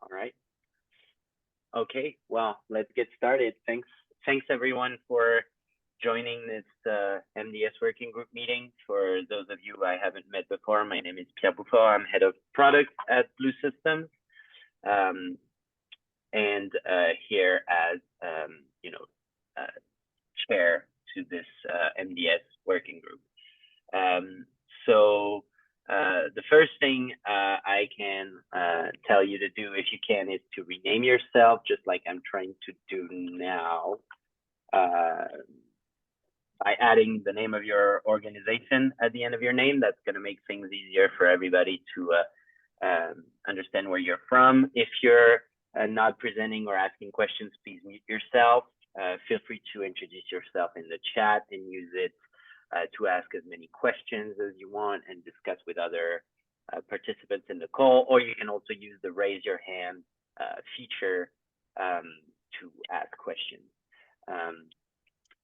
All right. Okay, well, let's get started. Thanks everyone for joining this MDS working group meeting. For those of you I haven't met before, my name is Pierre Bouffard. I'm head of product at Blue Systems, and here as chair to this MDS working group. The first thing I can tell you to do, if you can, is to rename yourself, just like I'm trying to do now, by adding the name of your organization at the end of your name. That's going to make things easier for everybody to understand where you're from. If you're not presenting or asking questions, please mute yourself. Feel free to introduce yourself in the chat and use it to ask as many questions as you want and discuss with other participants in the call, or you can also use the raise your hand feature to ask questions.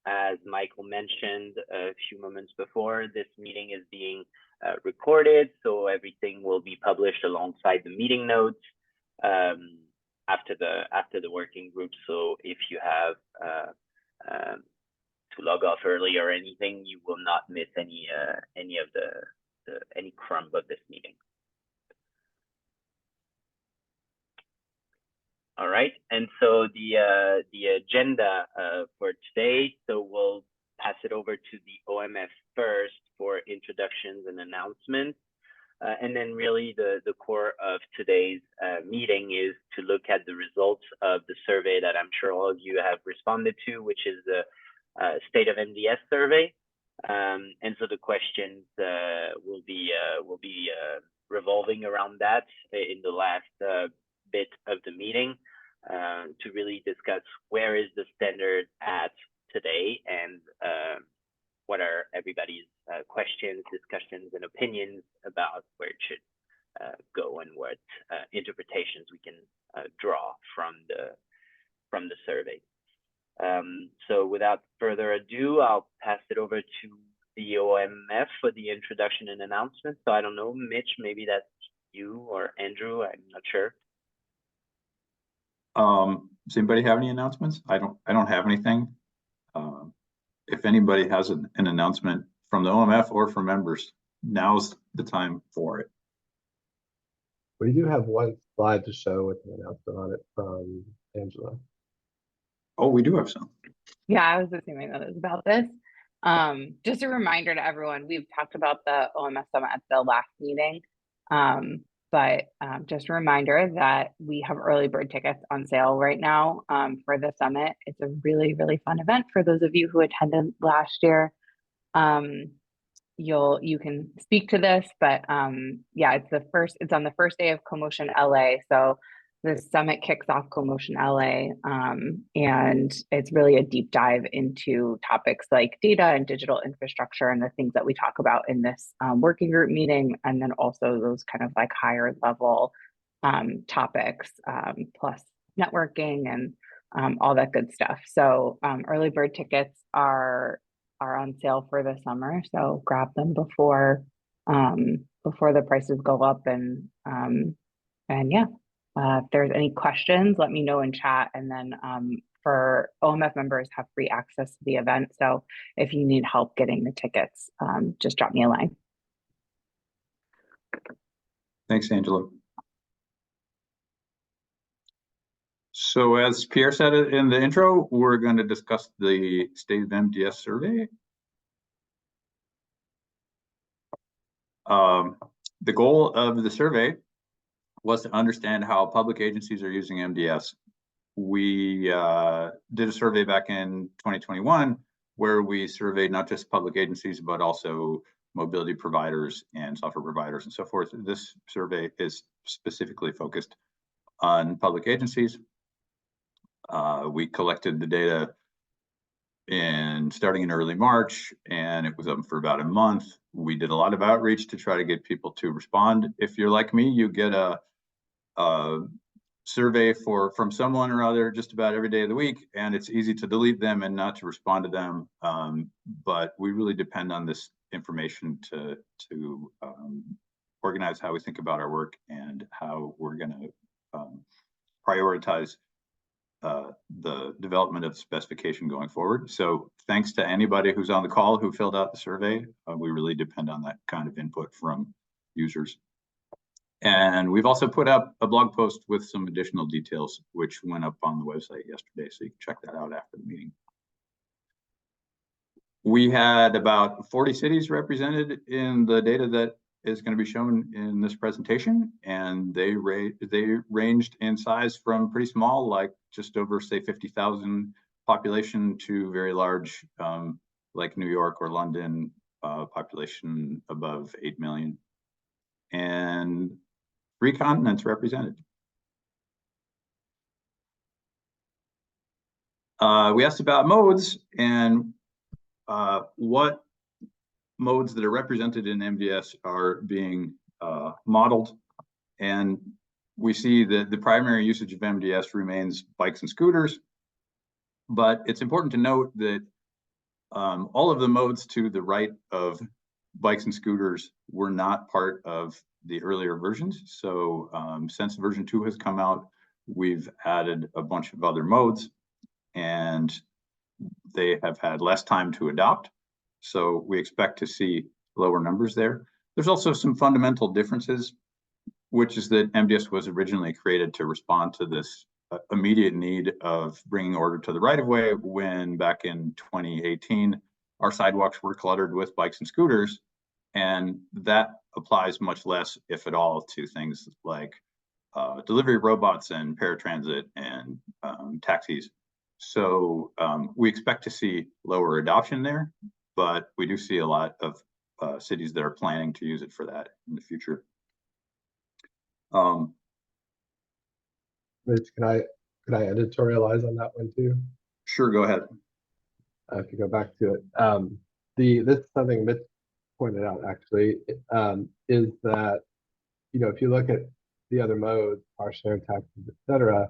As Michael mentioned a few moments before, this meeting is being recorded, so everything will be published alongside the meeting notes after the working group. So if you have to log off early or anything, you will not miss any crumb of this meeting. All right, and so the agenda for today, so we'll pass it over to the OMF first for introductions and announcements. And then really the core of today's meeting is to look at the results of the survey that I'm sure all of you have responded to, which is the State of MDS survey. And so the questions will be revolving around that in the last bit of the meeting to really discuss where is the standard at today and what are everybody's questions, discussions, and opinions about where it should go and what interpretations we can draw from the survey. So without further ado, I'll pass it over to the OMF for the introduction and announcement. So I don't know, Mitch, maybe that's you or Andrew, I'm not sure. Does anybody have any announcements? I don't have anything. If anybody has an announcement from the OMF or from members, now's the time for it. We do have one slide to show with an announcement on it from Angela. Oh, we do have some. Yeah, I was assuming that it was about this. Just a reminder to everyone, we've talked about the OMF Summit at the last meeting, but just a reminder that we have early bird tickets on sale right now for the summit. It's a really, really fun event for those of you who attended last year. You can speak to this, but yeah, it's on the first day of CoMotion LA. So the summit kicks off CoMotion LA, and it's really a deep dive into topics like data and digital infrastructure and the things that we talk about in this working group meeting, and then also those kind of like higher level topics, plus networking and all that good stuff. So early bird tickets are on sale for the summer, so grab them before the prices go up, and yeah. If there's any questions, let me know in chat. And then for OMF members have free access to the event. So if you need help getting the tickets, just drop me a line. Thanks, Angela. So as Pierre said in the intro, we're going to discuss the State of MDS survey. The goal of the survey was to understand how public agencies are using MDS. We did a survey back in 2021 where we surveyed not just public agencies, but also mobility providers and software providers and so forth. This survey is specifically focused on public agencies. We collected the data starting in early March, and it was up for about a month. We did a lot of outreach to try to get people to respond. If you're like me, you get a survey from someone or other just about every day of the week, and it's easy to delete them and not to respond to them. But we really depend on this information to organize how we think about our work and how we're going to prioritize the development of the specification going forward. So thanks to anybody who's on the call who filled out the survey. We really depend on that kind of input from users. And we've also put up a blog post with some additional details, which went up on the website yesterday, so you can check that out after the meeting. We had about 40 cities represented in the data that is going to be shown in this presentation, and they ranged in size from pretty small, like just over, say, 50,000 population, to very large, like New York or London, population above 8 million. And 3 continents represented. We asked about modes and what modes that are represented in MDS are being modeled. And we see that the primary usage of MDS remains bikes and scooters. But it's important to note that all of the modes to the right of bikes and scooters were not part of the earlier versions. So since version 2 has come out, we've added a bunch of other modes, and they have had less time to adopt. So we expect to see lower numbers there. There's also some fundamental differences, which is that MDS was originally created to respond to this immediate need of bringing order to the right-of-way, when back in 2018, our sidewalks were cluttered with bikes and scooters. And that applies much less, if at all, to things like delivery robots and paratransit and taxis. So we expect to see lower adoption there, but we do see a lot of cities that are planning to use it for that in the future. Mitch, could I editorialize on that one too? Sure, go ahead. If you go back to it, this is something Mitch pointed out actually, is that, you know, if you look at the other modes, car share, taxis, etc.,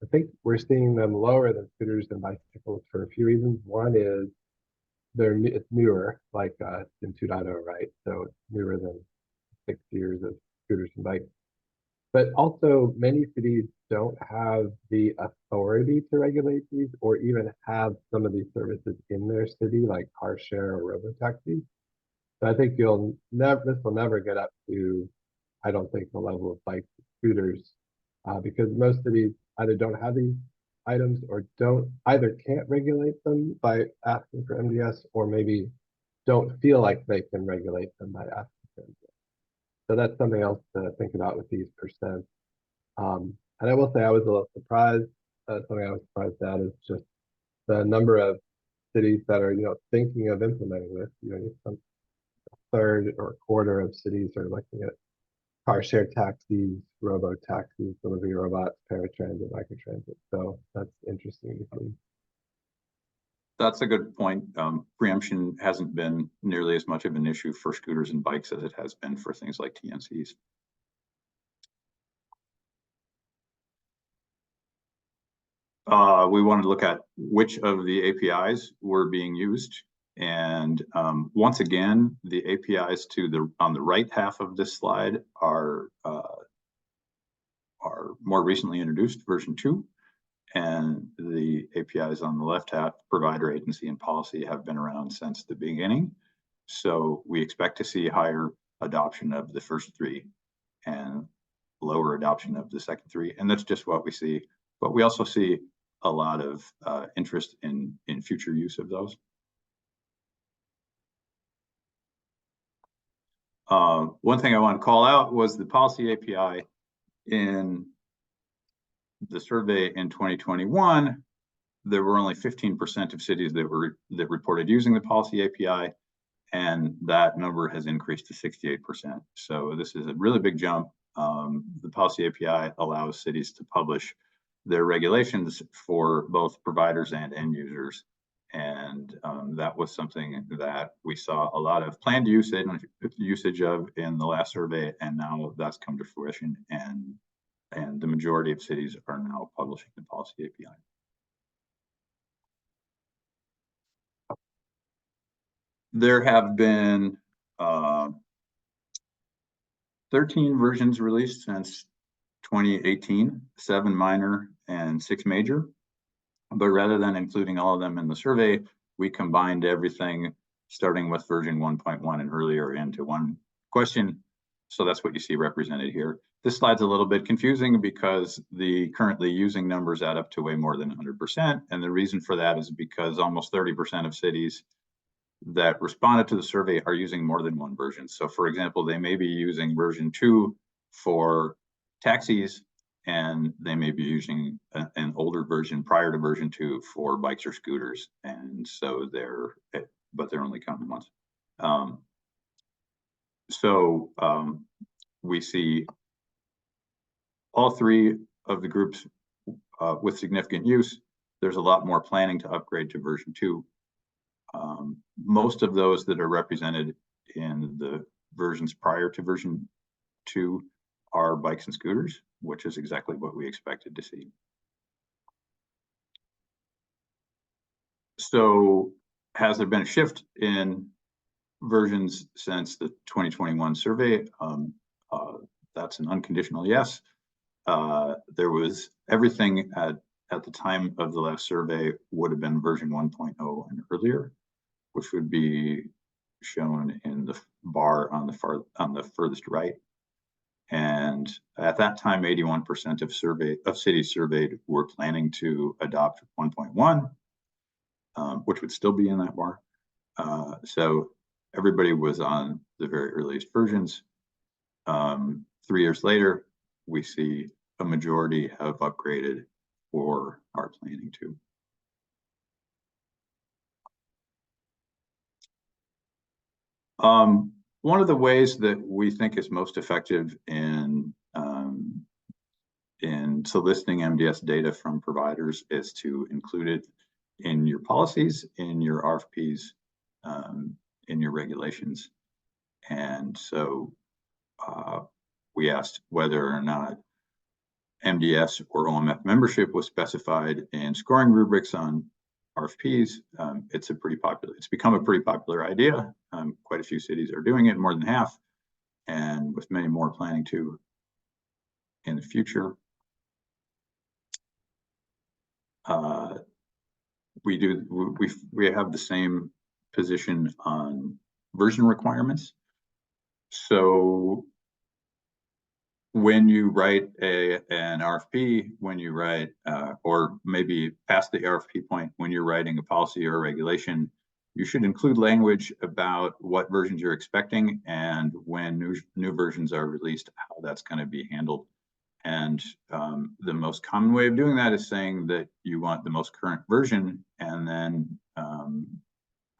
I think we're seeing them lower than scooters and bicycles for a few reasons. One is it's newer, like in 2.0, right? So it's newer than 6 years of scooters and bikes. But also, many cities don't have the authority to regulate these, or even have some of these services in their city, like car share or robotaxi. So I think this will never get up to, I don't think, the level of bikes and scooters, because most cities either don't have these items, or can't regulate them by asking for MDS, or maybe don't feel like they can regulate them by asking for MDS. So that's something else to think about with these percents. And I will say I was a little surprised. Something I was surprised at is just the number of cities that are, thinking of implementing this. Some third or a quarter of cities are looking at car share taxis, robo-taxis, delivery robots, paratransit, microtransit. So that's interesting to see. That's a good point. Preemption hasn't been nearly as much of an issue for scooters and bikes as it has been for things like TNCs. We wanted to look at which of the APIs were being used. And once again, the APIs on the right half of this slide are more recently introduced, version 2. And the APIs on the left half, provider, agency, and policy, have been around since the beginning. So we expect to see higher adoption of the first 3 and lower adoption of the second 3. And that's just what we see. But we also see a lot of interest in future use of those. One thing I want to call out was the policy API. In the survey in 2021, there were only 15% of cities that reported using the policy API, and that number has increased to 68%. So this is a really big jump. The policy API allows cities to publish their regulations for both providers and end users. And that was something that we saw a lot of planned usage of in the last survey, and now that's come to fruition, and the majority of cities are now publishing the policy API. There have been 13 versions released since 2018, 7 minor and 6 major. But rather than including all of them in the survey, we combined everything starting with version 1.1 and earlier into one question. So that's what you see represented here. This slide's a little bit confusing because the currently using numbers add up to way more than 100%. And the reason for that is because almost 30% of cities that responded to the survey are using more than one version. So for example, they may be using version 2 for taxis, and they may be using an older version prior to version 2 for bikes or scooters. And so they're only counting once. We see all 3 of the groups with significant use. There's a lot more planning to upgrade to version 2. Most of those that are represented in the versions prior to version 2 are bikes and scooters, which is exactly what we expected to see. So has there been a shift in versions since the 2021 survey? That's an unconditional yes. There was everything at the time of the last survey would have been version 1.0 and earlier, which would be shown in the bar on the furthest right. And at that time, 81% of cities surveyed were planning to adopt 1.1, which would still be in that bar. So everybody was on the very earliest versions. 3 years later, we see a majority have upgraded or are planning to. One of the ways that we think is most effective in soliciting MDS data from providers is to include it in your policies, in your RFPs, in your regulations. And so we asked whether or not MDS or OMF membership was specified in scoring rubrics on RFPs. It's become a pretty popular idea. Quite a few cities are doing it, more than half, and with many more planning to in the future. We have the same position on version requirements. So when you write an RFP, when you write, or maybe past the RFP point, when you're writing a policy or a regulation, you should include language about what versions you're expecting and when new versions are released, how that's going to be handled. And the most common way of doing that is saying that you want the most current version and then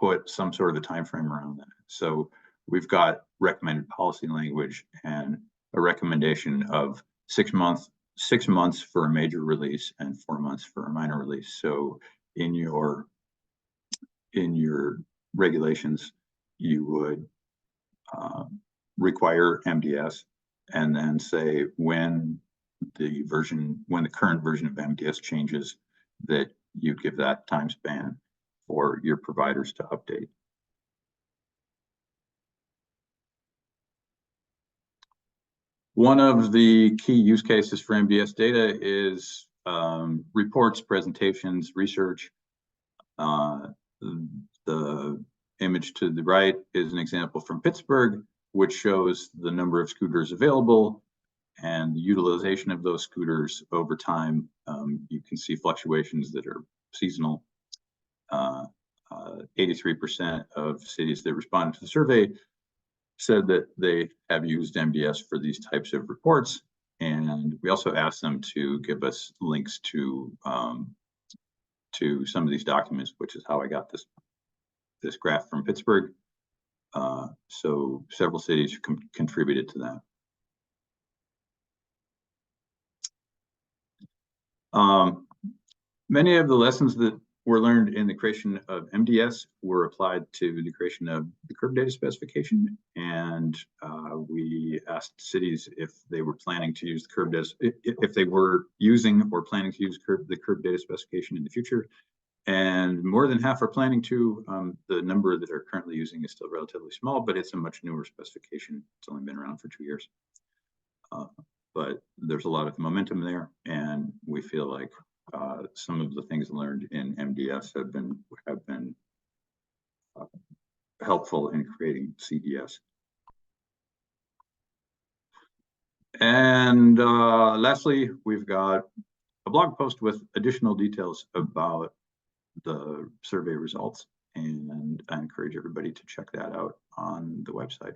put some sort of a time frame around that. So we've got recommended policy language and a recommendation of 6 months for a major release and 4 months for a minor release. So in your regulations, you would require MDS and then say when the current version of MDS changes, that you give that time span for your providers to update. One of the key use cases for MDS data is reports, presentations, research. The image to the right is an example from Pittsburgh, which shows the number of scooters available and the utilization of those scooters over time. You can see fluctuations that are seasonal. 83% of cities that responded to the survey said that they have used MDS for these types of reports. And we also asked them to give us links to some of these documents, which is how I got this graph from Pittsburgh. So several cities contributed to that. Many of the lessons that were learned in the creation of MDS were applied to the creation of the curb data specification. And we asked cities if they were planning to use the curb data, if they were using or planning to use the curb data specification in the future. And more than half are planning to. The number that are currently using is still relatively small, but it's a much newer specification. It's only been around for 2 years. But there's a lot of momentum there, and we feel like some of the things learned in MDS have been helpful in creating CDS. And lastly, we've got a blog post with additional details about the survey results, and I encourage everybody to check that out on the website.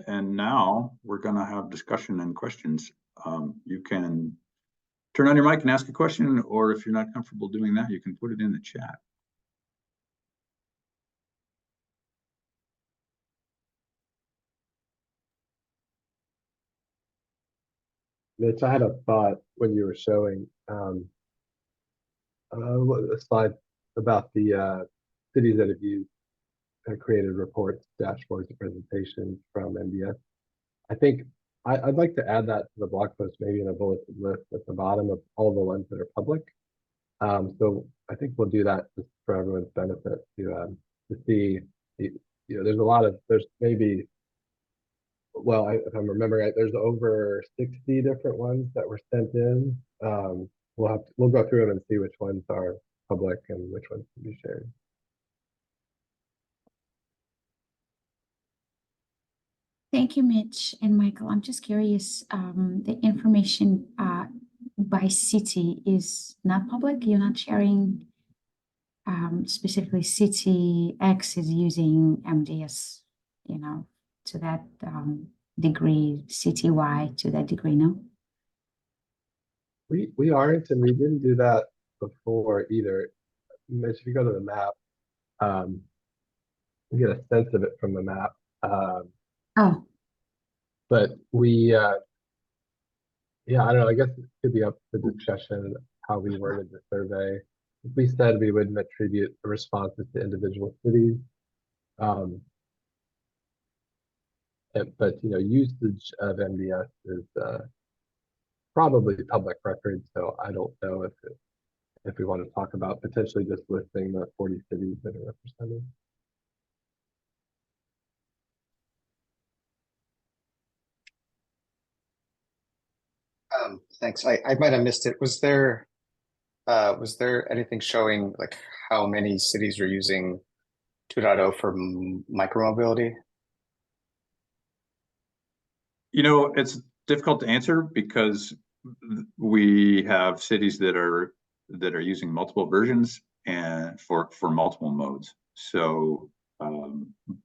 And now we're going to have discussion and questions. You can turn on your mic and ask a question, or if you're not comfortable doing that, you can put it in the chat. Mitch, I had a thought when you were showing a slide about the cities that have used created reports, dashboards, and presentations from MDS. I think I'd like to add that to the blog post, maybe in a bulleted list at the bottom of all the ones that are public. So I think we'll do that just for everyone's benefit to see. There's maybe, well, if I'm remembering right, there's over 60 different ones that were sent in. We'll go through them and see which ones are public and which ones can be shared. Thank you, Mitch and Michael. I'm just curious, the information by city is not public? You're not sharing specifically city X is using MDS, to that degree, city Y to that degree, no? We aren't, and we didn't do that before either. Mitch, if you go to the map, you get a sense of it from the map. Oh, But we, yeah, I don't know, I guess it could be up to discussion how we worded the survey. If we said we wouldn't attribute the responses to individual cities, but usage of MDS is probably public record, so I don't know if we want to talk about potentially just listing the 40 cities that are represented. Thanks. I might have missed it. Was there anything showing like how many cities are using 2.0 for micromobility? It's difficult to answer because we have cities that are using multiple versions and for multiple modes. So,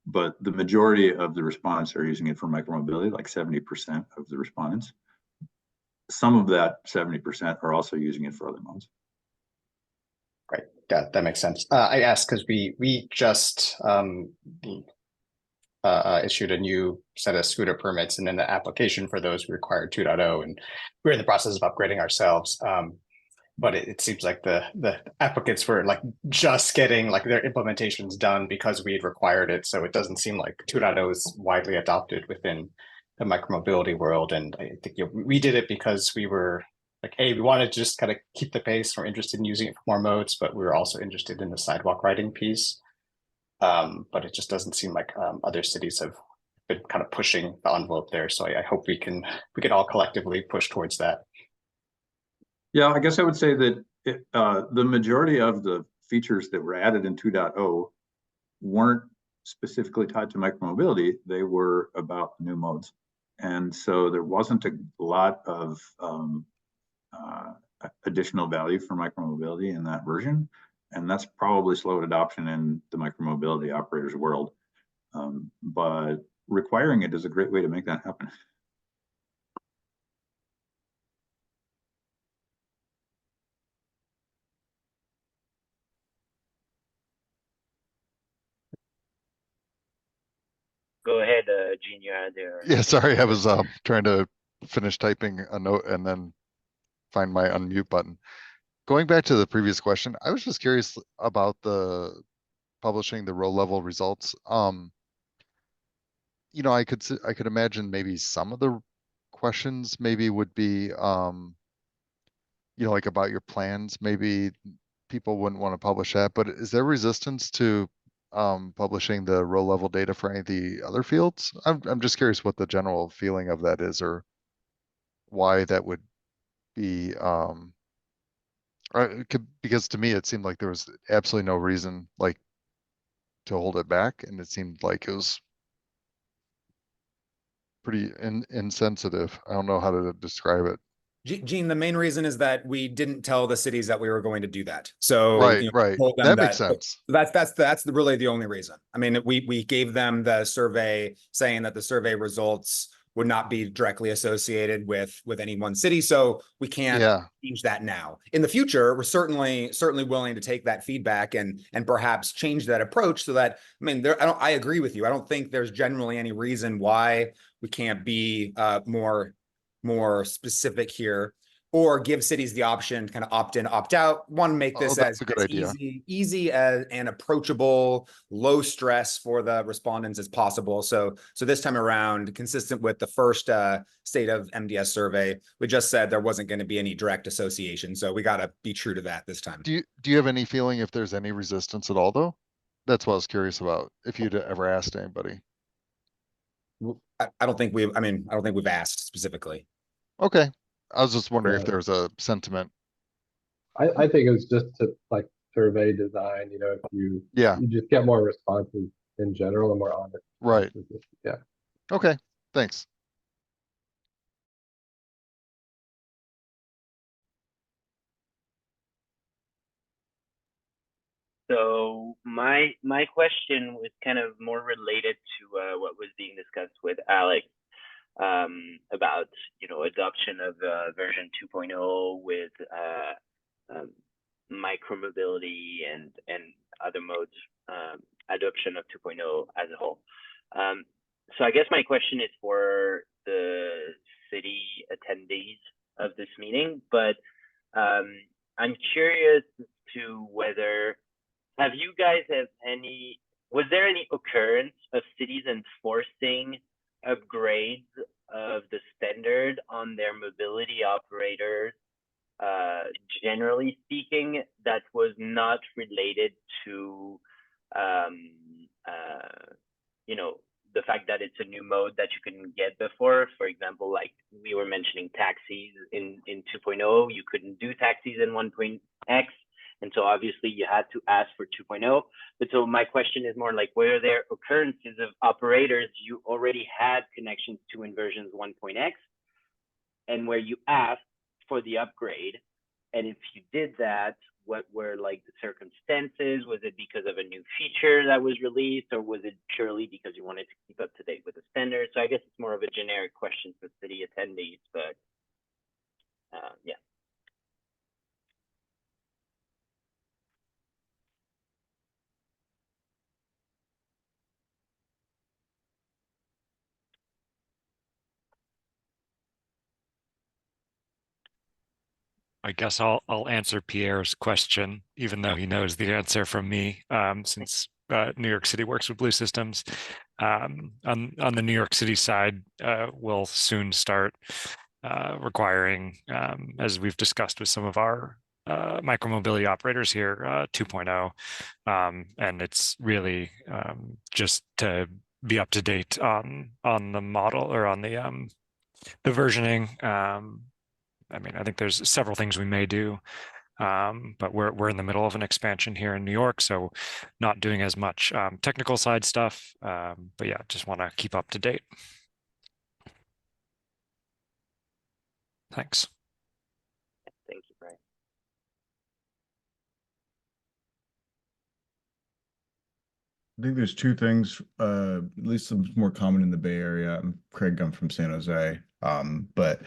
but the majority of the respondents are using it for micromobility, like 70% of the respondents. Some of that 70% are also using it for other modes. Right, that makes sense. I asked because we just issued a new set of scooter permits, and then the application for those required 2.0, and we're in the process of upgrading ourselves. But it seems like the applicants were like just getting like their implementations done because we had required it. So it doesn't seem like 2.0 is widely adopted within the micromobility world. And I think we did it because we were like, hey, we wanted to just kind of keep the pace. We're interested in using it for more modes, but we were also interested in the sidewalk riding piece. But it just doesn't seem like other cities have been kind of pushing the envelope there. So I hope we can all collectively push towards that. Yeah, I guess I would say that the majority of the features that were added in 2.0 weren't specifically tied to micromobility. They were about new modes. And so there wasn't a lot of additional value for micromobility in that version. And that's probably slowed adoption in the micromobility operators world. But requiring it is a great way to make that happen. Go ahead, Gene, you had there. Yeah, sorry, I was trying to finish typing a note and then find my unmute button. Going back to the previous question, I was just curious about the publishing the row level results. I could imagine maybe some of the questions maybe would be like about your plans. Maybe people wouldn't want to publish that, but is there resistance to publishing the row level data for any of the other fields? I'm just curious what the general feeling of that is, or why that would be, because to me, it seemed like there was absolutely no reason like to hold it back. And it seemed like it was pretty insensitive. I don't know how to describe it. Gene, the main reason is that we didn't tell the cities that we were going to do that. So Right, right. told them That makes sense. That's really the only reason. I mean, we gave them the survey saying that the survey results would not be directly associated with any one city. So we can't change that now. In the future, we're certainly willing to take that feedback and perhaps change that approach so that, I mean, I agree with you. I don't think there's generally any reason why we can't be more specific here, or give cities the option to kind of opt in, opt out. Want to make this as easy as and approachable, low stress for the respondents as possible. So this time around, consistent with the first state of MDS survey, we just said there wasn't going to be any direct association. So we got to be true to that this time. Do you have any feeling if there's any resistance at all, though? That's what I was curious about, if you'd ever asked anybody. I don't think we've asked specifically. Okay. I was just wondering if there's a sentiment. I think it was just to like survey design, if you just get more responses in general and more honest. Right. Yeah. Okay. Thanks. So my question was kind of more related to what was being discussed with Alex about adoption of version 2.0 with micromobility and other modes, adoption of 2.0 as a whole. So I guess my question is for the city attendees of this meeting, but I'm curious to whether was there any occurrence of cities enforcing upgrades of the standard on their mobility operators, generally speaking, that was not related to the fact that it's a new mode that you couldn't get before? For example, like we were mentioning taxis in 2.0, you couldn't do taxis in 1.x. And so obviously you had to ask for 2.0. But so my question is more like, were there occurrences of operators you already had connections to in versions 1.x and where you asked for the upgrade? And if you did that, what were like the circumstances? Was it because of a new feature that was released, or was it purely because you wanted to keep up to date with the standard? So I guess it's more of a generic question for city attendees, but yeah. I guess I'll answer Pierre's question, even though he knows the answer from me, since New York City works with Blue Systems. On the New York City side, we'll soon start requiring, as we've discussed with some of our micromobility operators here, 2.0, and it's really just to be up to date on the model, or on the versioning. I mean, I think there's several things we may do, but we're in the middle of an expansion here in New York, so not doing as much technical side stuff. But yeah, just want to keep up to date. Thanks. Thank you, Brian. I think there's two things, at least some more common in the Bay Area. I'm Craig, I'm from San Jose. But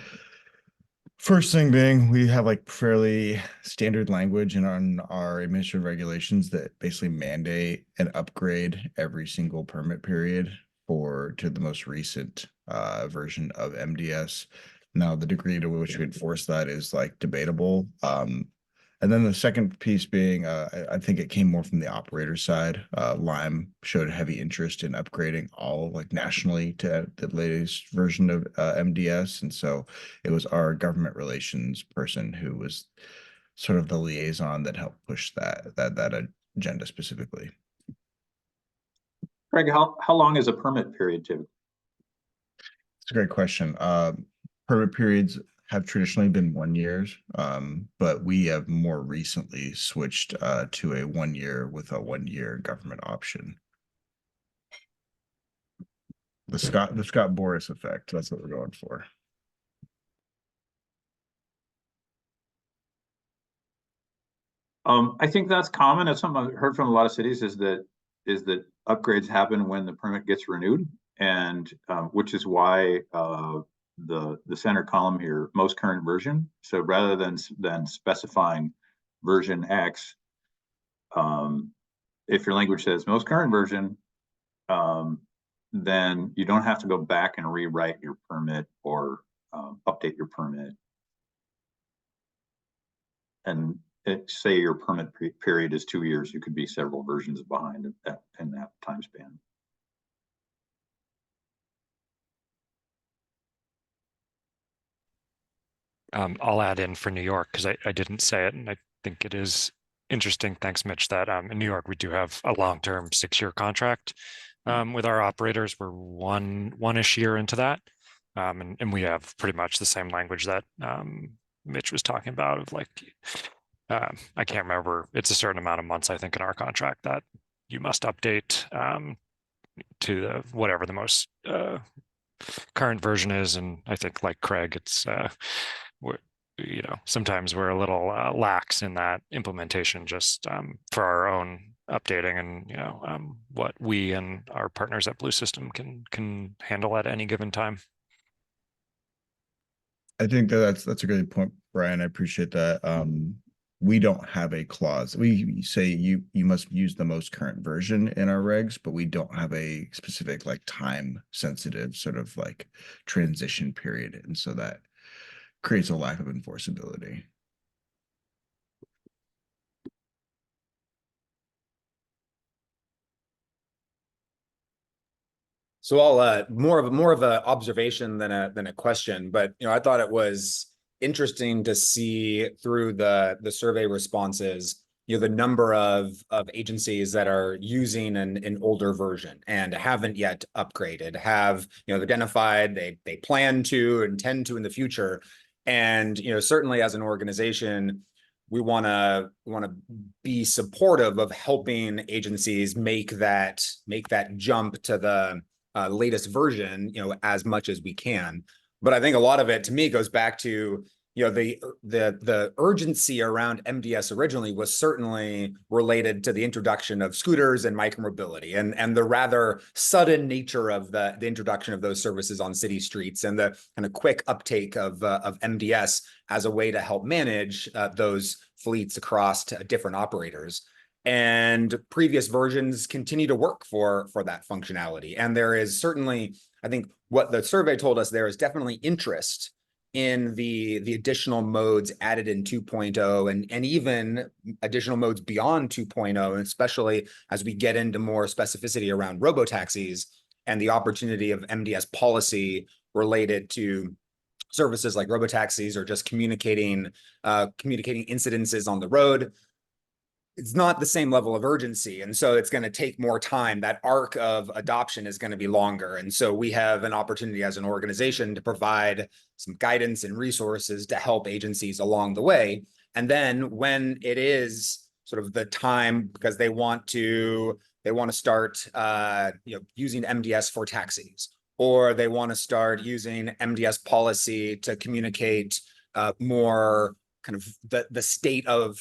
first thing being, we have like fairly standard language in our administrative regulations that basically mandate an upgrade every single permit period to the most recent version of MDS. Now, the degree to which we enforce that is like debatable. And then the second piece being, I think it came more from the operator side. Lime showed heavy interest in upgrading all like nationally to the latest version of MDS. And so it was our government relations person who was sort of the liaison that helped push that agenda specifically. Craig, how long is a permit period typically? It's a great question. Permit periods have traditionally been 1 year, but we have more recently switched to a 1 year with a 1 year government option. The Scott Boris effect. That's what we're going for. I think that's common. That's something I've heard from a lot of cities is that upgrades happen when the permit gets renewed, and which is why the center column here, most current version. So rather than specifying version X, if your language says most current version, then you don't have to go back and rewrite your permit or update your permit. And say your permit period is 2 years, you could be several versions behind in that time span. I'll add in for New York because I didn't say it, and I think it is interesting. Thanks, Mitch. That in New York we do have a long-term 6-year contract with our operators. We're one-ish year into that, and we have pretty much the same language that Mitch was talking about of like. I can't remember. It's a certain amount of months, I think, in our contract that you must update to the whatever the most current version is. And I think, like Craig, it's sometimes we're a little lax in that implementation just for our own updating and what we and our partners at Blue System can handle at any given time. I think that's a great point, Brian. I appreciate that. We don't have a clause. We say you must use the most current version in our regs, but we don't have a specific like time sensitive sort of like transition period. And so that creates a lack of enforceability. So I'll more of an observation than a question, but I thought it was interesting to see through the survey responses, the number of agencies that are using an older version and haven't yet upgraded, have identified they plan to, intend to in the future, and certainly as an organization, we want to be supportive of helping agencies make that jump to the latest version, as much as we can. But I think a lot of it, to me, goes back to the urgency around MDS originally was certainly related to the introduction of scooters and micromobility, and the rather sudden nature of the introduction of those services on city streets, and the kind of quick uptake of MDS as a way to help manage those fleets across to different operators. And previous versions continue to work for that functionality. And there is certainly, I think what the survey told us, there is definitely interest in the additional modes added in 2.0 and even additional modes beyond 2.0, and especially as we get into more specificity around robotaxis and the opportunity of MDS policy related to services like robotaxis or just communicating incidences on the road. It's not the same level of urgency. And so it's going to take more time. That arc of adoption is going to be longer. And so we have an opportunity as an organization to provide some guidance and resources to help agencies along the way. And then when it is sort of the time, because they want to start using MDS for taxis, or they want to start using MDS policy to communicate more kind of the state of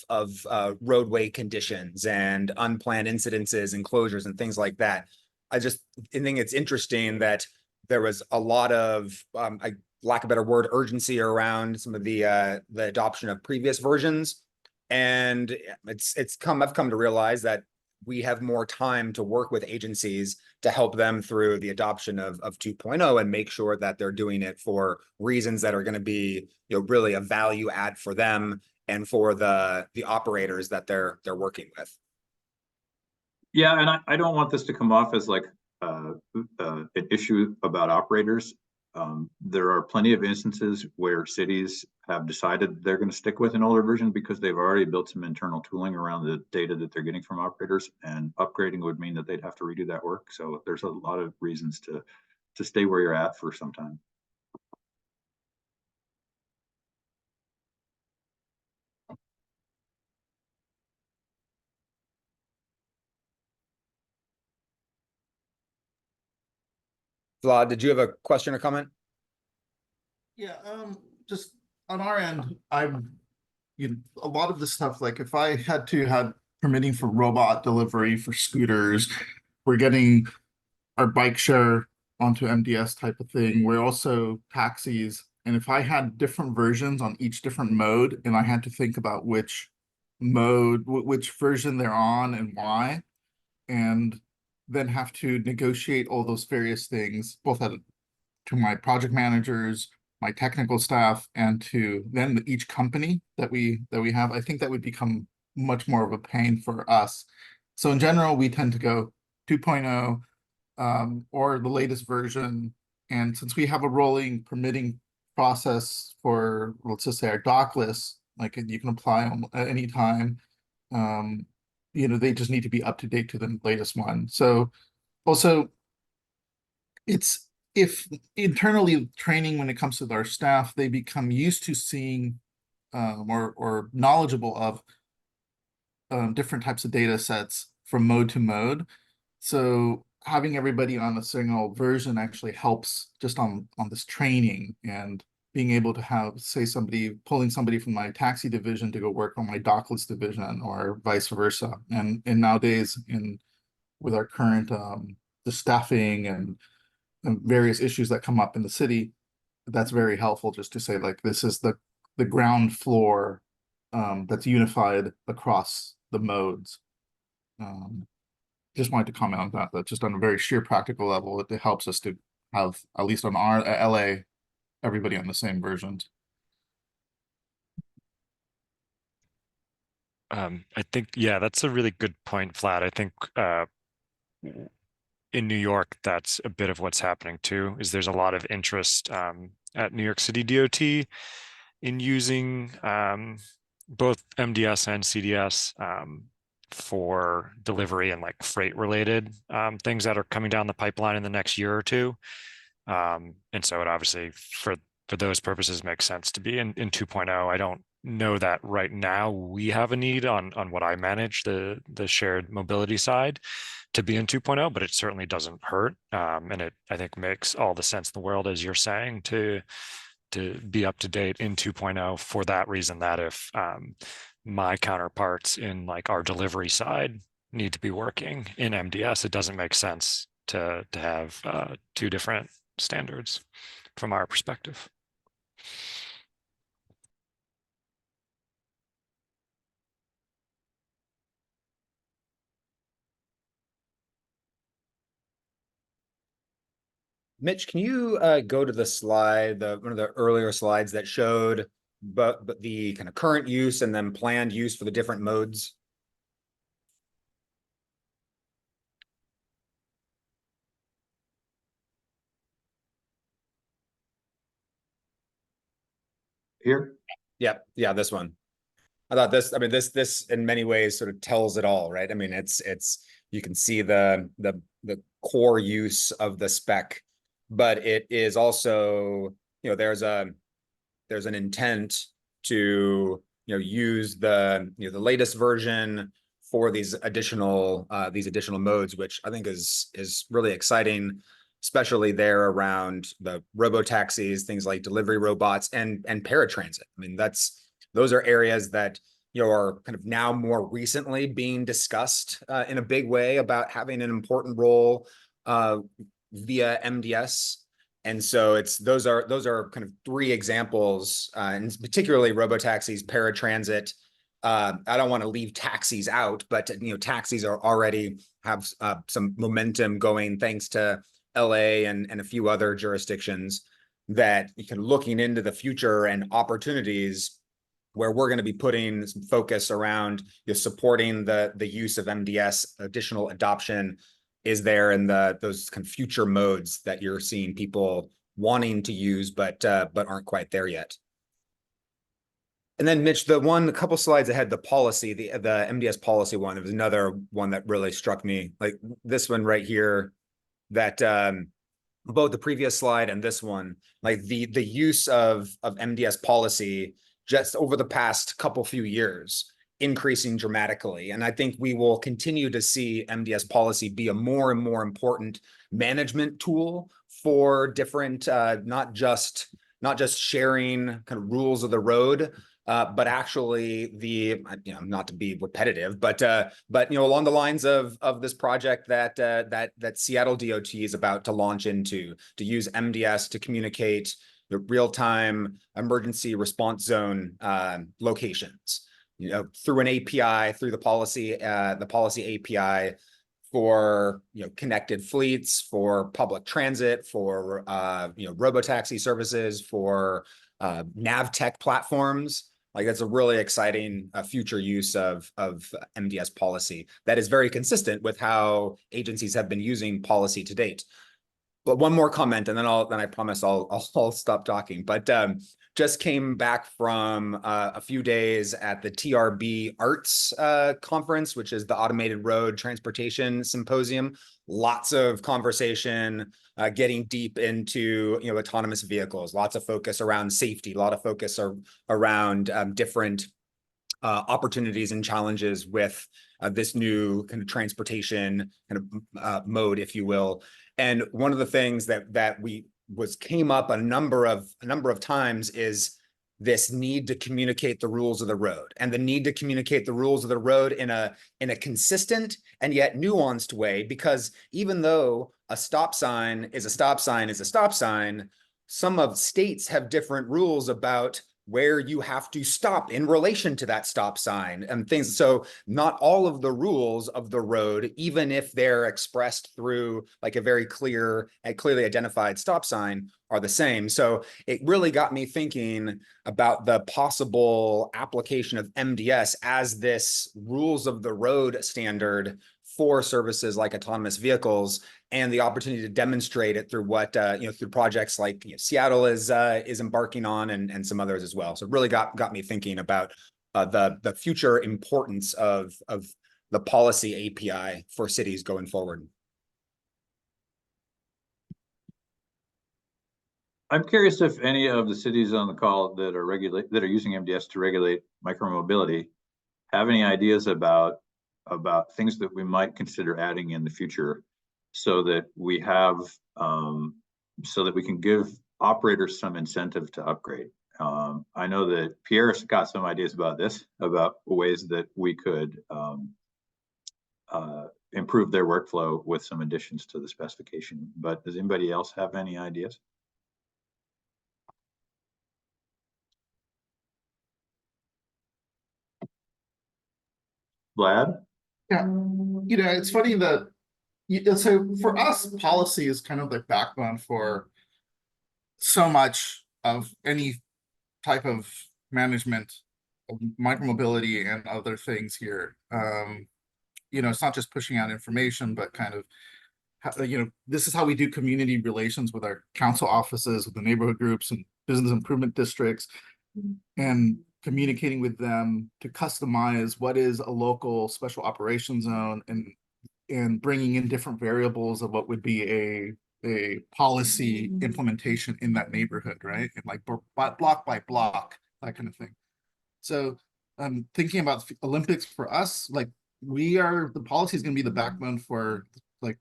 roadway conditions and unplanned incidences and closures and things like that. I think it's interesting that there was a lot of, lack of a better word, urgency around some of the adoption of previous versions. And I've come to realize that we have more time to work with agencies to help them through the adoption of 2.0 and make sure that they're doing it for reasons that are going to be really a value add for them and for the operators that they're working with. Yeah, and I don't want this to come off as like an issue about operators. There are plenty of instances where cities have decided they're going to stick with an older version because they've already built some internal tooling around the data that they're getting from operators, and upgrading would mean that they'd have to redo that work. So there's a lot of reasons to stay where you're at for some time. Vlad, did you have a question or comment? Yeah, just on our end, a lot of the stuff, like if I had to have permitting for robot delivery for scooters, we're getting our bike share onto MDS type of thing. We're also taxis. And if I had different versions on each different mode, and I had to think about which mode, which version they're on and why, and then have to negotiate all those various things, both to my project managers, my technical staff, and to then each company that we have, I think that would become much more of a pain for us. So in general, we tend to go 2.0 or the latest version. And since we have a rolling permitting process for, let's just say, our dock lists, like you can apply them at any time, they just need to be up to date to the latest one. So also, if internally training, when it comes to our staff, they become used to seeing or knowledgeable of different types of data sets from mode to mode. So having everybody on a single version actually helps just on this training, and being able to have, say, pulling somebody from my taxi division to go work on my dockless division, or vice versa. And nowadays, with our current the staffing and various issues that come up in the city, that's very helpful just to say, like, this is the ground floor that's unified across the modes. Just wanted to comment on that just on a very sheer practical level, it helps us to have, at least on our LA, everybody on the same versions. I think, yeah, that's a really good point, Vlad. I think in New York, that's a bit of what's happening too, is there's a lot of interest at New York City DOT in using both MDS and CDS for delivery and like freight related things that are coming down the pipeline in the next year or two. And so it obviously for those purposes makes sense to be in 2.0. I don't know that right now we have a need on what I manage, the shared mobility side, to be in 2.0, but it certainly doesn't hurt. And it, I think, makes all the sense in the world, as you're saying, to be up to date in 2.0 for that reason, that if my counterparts in like our delivery side need to be working in MDS, it doesn't make sense to have two different standards from our perspective. Mitch, can you go to the slide, one of the earlier slides that showed but the kind of current use and then planned use for the different modes? Here? Yeah, this one. I thought this, I mean, this in many ways sort of tells it all, right? I mean, it's you can see the core use of the spec, but it is also, there's an intent to use the the latest version for these additional modes, which I think is really exciting, especially there around the robo taxis, things like delivery robots and paratransit. I mean, those are areas that are kind of now more recently being discussed in a big way about having an important role via MDS. And so those are kind of three examples, and particularly robotaxis, paratransit. I don't want to leave taxis out, but taxis already have some momentum going thanks to LA and a few other jurisdictions, that you can looking into the future and opportunities where we're going to be putting some focus around supporting the use of MDS. Additional adoption is there in those kind of future modes that you're seeing people wanting to use, but aren't quite there yet. And then Mitch, a couple slides ahead, the policy, the MDS policy one, there was another one that really struck me, like this one right here, that both the previous slide and this one, like the use of MDS policy just over the past few years, increasing dramatically. And I think we will continue to see MDS policy be a more and more important management tool for different, not just sharing kind of rules of the road, but actually not to be repetitive, but along the lines of this project that Seattle DOT is about to launch into, to use MDS to communicate the real-time emergency response zone locations, through an API, through the policy API for connected fleets, for public transit, for robotaxi services, for nav tech platforms. Like that's a really exciting future use of MDS policy that is very consistent with how agencies have been using policy to date. But one more comment, and then I promise I'll stop talking. But just came back from a few days at the TRB Arts conference, which is the Automated Road Transportation Symposium. Lots of conversation, getting deep into autonomous vehicles. Lots of focus around safety. A lot of focus around different opportunities and challenges with this new kind of transportation kind of mode, if you will. And one of the things that came up a number of times is this need to communicate the rules of the road, and the need to communicate the rules of the road in a consistent and yet nuanced way, because even though a stop sign is a stop sign is a stop sign, some of states have different rules about where you have to stop in relation to that stop sign and things. So not all of the rules of the road, even if they're expressed through like a very clear and clearly identified stop sign, are the same. So it really got me thinking about the possible application of MDS as this rules of the road standard for services like autonomous vehicles, and the opportunity to demonstrate it through what through projects like Seattle is embarking on, and some others as well. So it really got me thinking about the future importance of the policy API for cities going forward. I'm curious if any of the cities on the call that are using MDS to regulate micromobility have any ideas about things that we might consider adding in the future, so that we have so that we can give operators some incentive to upgrade. I know that Pierre's got some ideas about this, about ways that we could improve their workflow with some additions to the specification. But does anybody else have any ideas? Vlad? Yeah, it's funny that so for us, policy is kind of the backbone for so much of any type of management of micromobility and other things here. It's not just pushing out information, but kind of this is how we do community relations with our council offices, with the neighborhood groups and business improvement districts, and communicating with them to customize what is a local special operations zone, and bringing in different variables of what would be a policy implementation in that neighborhood, right? And like block by block, that kind of thing. So thinking about Olympics for us, like the policy is going to be the backbone for like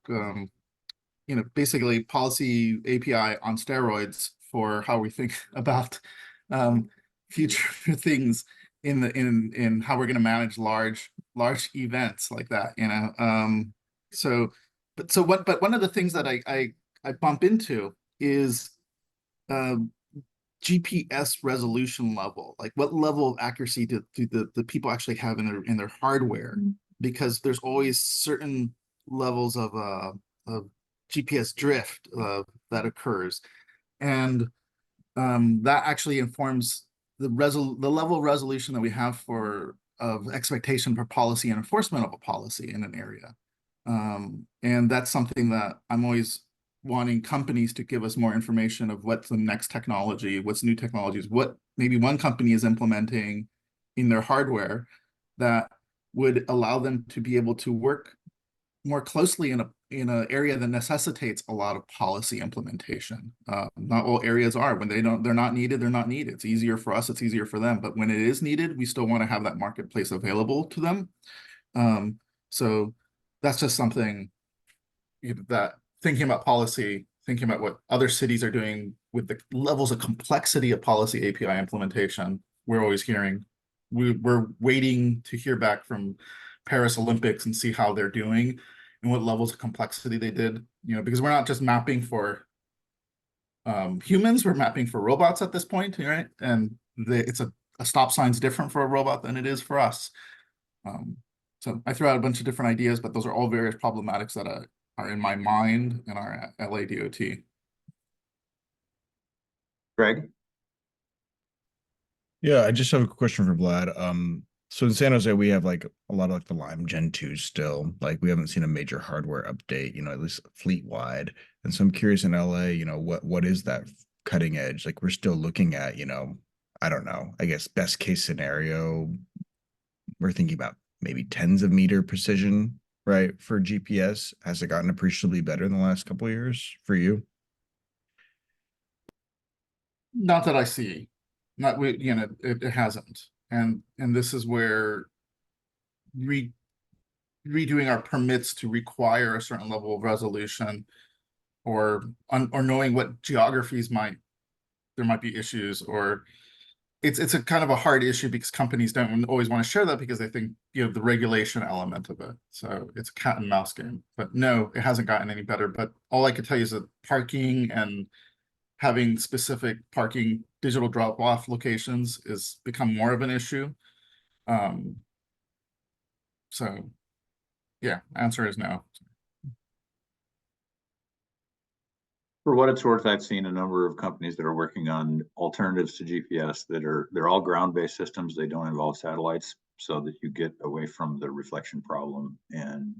basically policy API on steroids for how we think about future things in how we're going to manage large events like that, but one of the things that I bump into is GPS resolution level. Like what level of accuracy do the people actually have in their hardware? Because there's always certain levels of GPS drift that occurs, and that actually informs the level of resolution that we have of expectation for policy and enforcement of a policy in an area. And that's something that I'm always wanting companies to give us more information of what's the next technology, what's new technologies, what maybe one company is implementing in their hardware that would allow them to be able to work more closely in an area that necessitates a lot of policy implementation. Not all areas are. When they're not needed, they're not needed. It's easier for us, it's easier for them. But when it is needed, we still want to have that marketplace available to them. So that's just something that thinking about policy, thinking about what other cities are doing with the levels of complexity of policy API implementation, we're always hearing. We're waiting to hear back from Paris Olympics and see how they're doing and what levels of complexity they did, because we're not just mapping for humans, we're mapping for robots at this point, right? And it's a stop sign's different for a robot than it is for us. So I threw out a bunch of different ideas, but those are all various problematics that are in my mind and our LA DOT. Greg? Yeah, I just have a question for Vlad. So in San Jose, we have like a lot of like the Lime Gen 2 still. Like we haven't seen a major hardware update, at least fleet wide. And so I'm curious in LA, what is that cutting edge? Like we're still looking at, I don't know, I guess best case scenario, we're thinking about maybe tens of meter precision, right? For GPS. Has it gotten appreciably better in the last couple of years for you? Not that I see. It hasn't. And this is where redoing our permits to require a certain level of resolution or knowing what geographies there might be issues, or it's a kind of a hard issue because companies don't always want to share that because they think, the regulation element of it. So it's a cat and mouse game. But no, it hasn't gotten any better. But all I could tell you is that parking and having specific parking digital drop-off locations is become more of an issue. So yeah, answer is no. For what it's worth, I've seen a number of companies that are working on alternatives to GPS they're all ground-based systems. They don't involve satellites, so that you get away from the reflection problem. And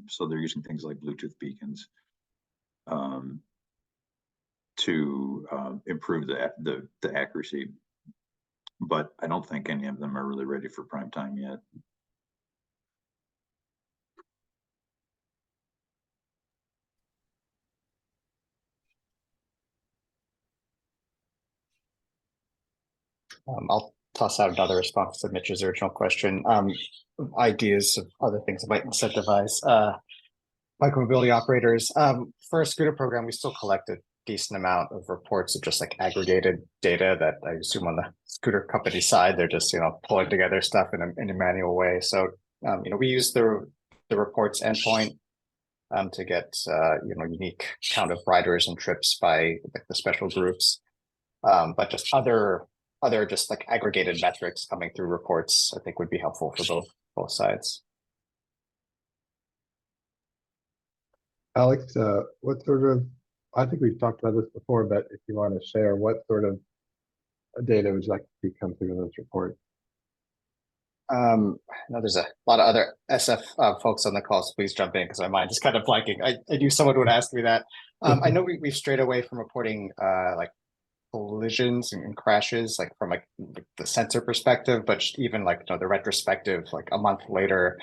so they're using things like Bluetooth beacons to improve the accuracy. But I don't think any of them are really ready for prime time yet. I'll toss out another response to Mitch's original question. Ideas of other things that might incentivize micromobility operators. For a scooter program, we still collect a decent amount of reports of just like aggregated data that I assume on the scooter company side, they're just, pulling together stuff in a manual way. So, we use the reports endpoint to get, unique count of riders and trips by like the special groups. But just other just like aggregated metrics coming through reports, I think would be helpful for both sides. Alex, what sort of, I think we've talked about this before, but if you want to share, what sort of data would you like to see come through in those reports? Now there's a lot of other SF folks on the call, so please jump in because my mind is kind of blanking. I knew someone would ask me that. I know we've strayed away from reporting like collisions and crashes, like from like the sensor perspective, but even like the retrospective, like a month later,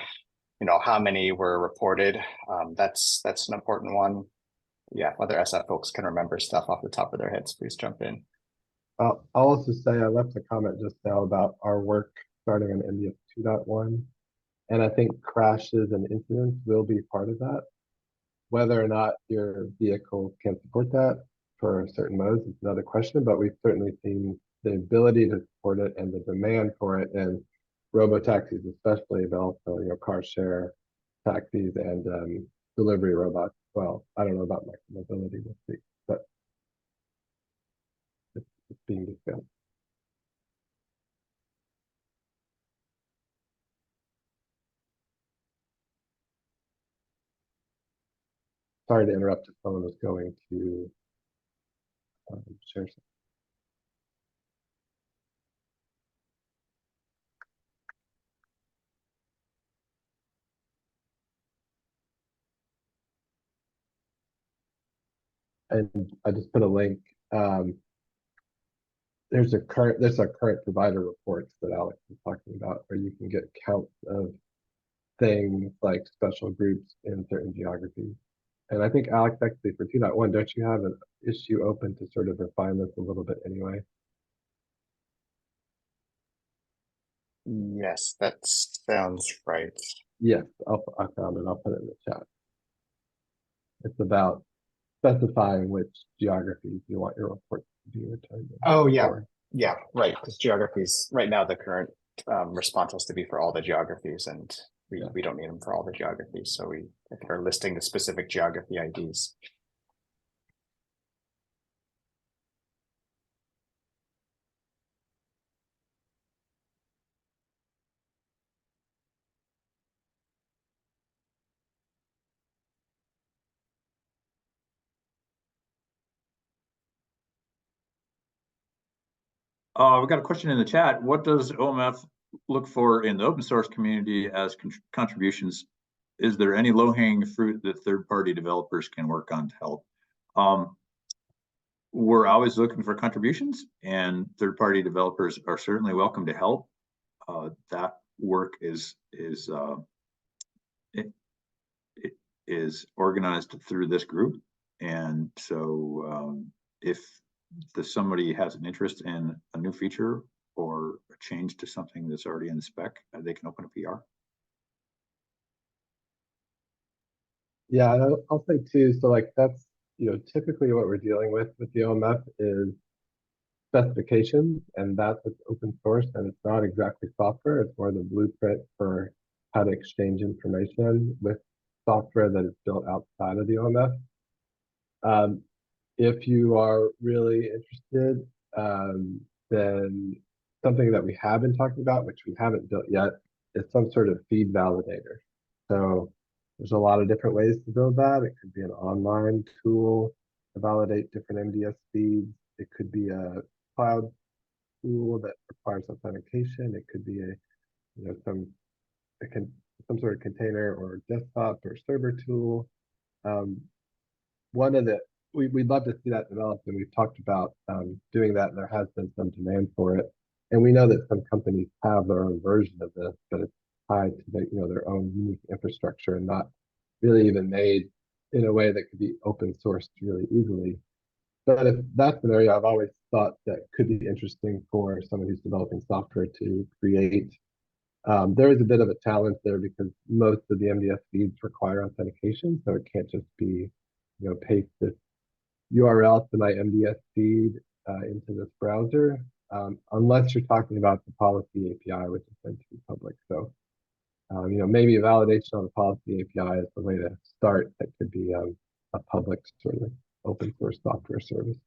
how many were reported. That's an important one. Yeah, other SF folks can remember stuff off the top of their heads, please jump in. I'll also say I left a comment just now about our work starting on MDS 2.1, and I think crashes and incidents will be part of that. Whether or not your vehicle can support that for certain modes is another question, but we've certainly seen the ability to support it and the demand for it in robo-taxis especially, but also car share taxis and delivery robots. Well, I don't know about micromobility, we'll see, but it's being discussed. Sorry to interrupt if someone was going to share something. and I just put a link. There's a current provider reports that Alex was talking about, where you can get counts of things like special groups in certain geographies. And I think, Alex, actually for 2.1, don't you have an issue open to sort of refine this a little bit anyway? Yes, that sounds right. Yes, I found it. I'll put it in the chat. It's about specifying which geographies you want your reports to be returned in. Oh, yeah. Yeah, right. Because geographies, right now, the current response has to be for all the geographies, and we don't need them for all the geographies. So we are listing the specific geography IDs. We've got a question in the chat. What does OMF look for in the open source community as contributions? Is there any low-hanging fruit that third-party developers can work on to help? We're always looking for contributions, and third-party developers are certainly welcome to help. That work is organized through this group, and so if somebody has an interest in a new feature or a change to something that's already in the spec, they can open a PR. Yeah, and I'll say too, so like that's, typically what we're dealing with the OMF is specifications, and that's open source, and it's not exactly software. It's more the blueprint for how to exchange information with software that is built outside of the OMF. If you are really interested, then something that we have been talking about, which we haven't built yet, is some sort of feed validator. So there's a lot of different ways to build that. It could be an online tool to validate different MDS feeds. It could be a cloud tool that requires authentication. It could be some sort of container or desktop or server tool. We'd love to see that developed, and we've talked about doing that, and there has been some demand for it. And we know that some companies have their own version of this, but it's tied to their own unique infrastructure and not really even made in a way that could be open sourced really easily. But if that's an area I've always thought that could be interesting for someone who's developing software to create. There is a bit of a challenge there because most of the MDS feeds require authentication, so it can't just be, paste this URL to my MDS feed into this browser, unless you're talking about the policy API, which is meant to be public. So, maybe a validation on the policy API is the way to start. That could be a public sort of open source software service.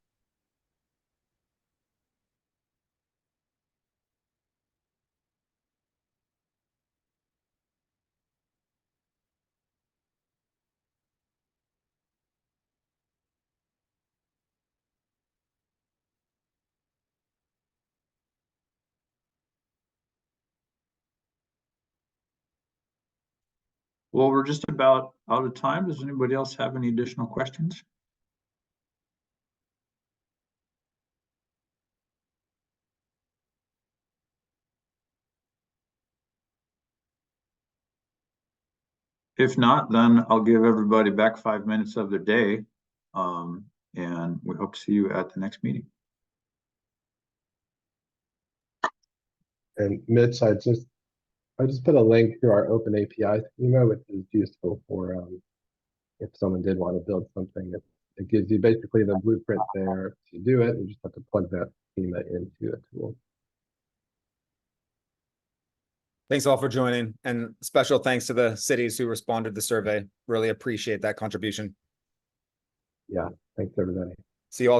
Well, we're just about out of time. Does anybody else have any additional questions? If not, then I'll give everybody back 5 minutes of their day. And we hope to see you at the next meeting. And Mitch, I just put a link to our open API schema, which is useful for if someone did want to build something. It gives you basically the blueprint there to do it. You just have to plug that schema into the tool. Thanks all for joining, and special thanks to the cities who responded to the survey. Really appreciate that contribution. Yeah, thanks everybody. See you all